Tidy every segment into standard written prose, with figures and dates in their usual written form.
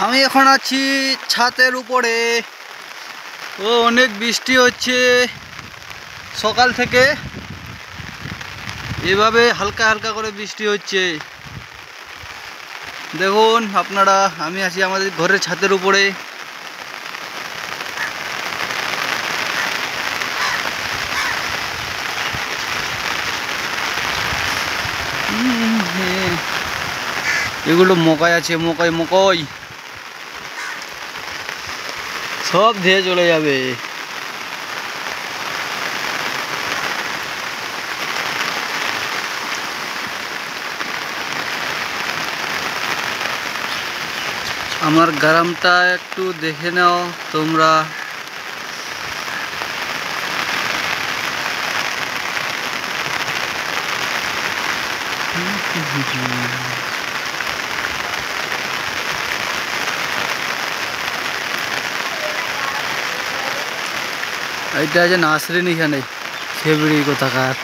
আমি এখন আছি ছাদের উপরে। ও অনেক বৃষ্টি হচ্ছে সকাল থেকে, এভাবে হালকা হালকা করে বৃষ্টি হচ্ছে। দেখুন আপনারা, আমি আছি আমাদের ঘরের ছাদের উপরে। এগুলো মকাই আছে, মকাই মকই সব ধেয়ে চলে যাবে। আমার গ্রামটা একটু দেখে নাও তোমরা। এইটা যে নাসরিন এখানে খেবড়ি কোথাকার।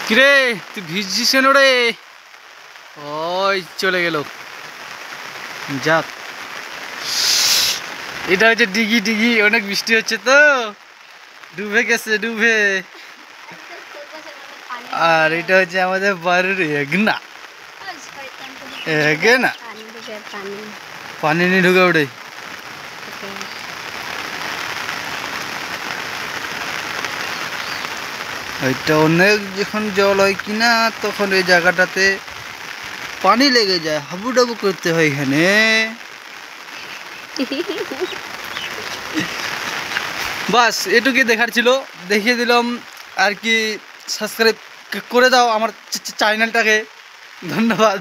কিরে তুই ভিজছিস কেন রে? ওই চলে গেল। যাক, এটা হচ্ছে ডিগি ডিগি, অনেক বৃষ্টি হচ্ছে তো ডুবে গেছে, ডুবে। আর এটা হচ্ছে আমাদের বাড়ির এগনা, এগনা পানি নিয়ে ঢুকে ওঠে। এটা অনেক যখন জল হয় কিনা তখন এই জায়গাটাতে পানি লেগে যায়, হাবুডাবু করতে হয় এখানে। বাস এটুকুই দেখার ছিল, দেখিয়ে দিলাম আর কি। সাবস্ক্রাইব করে দাও আমার চ্যানেলটাকে, ধন্যবাদ।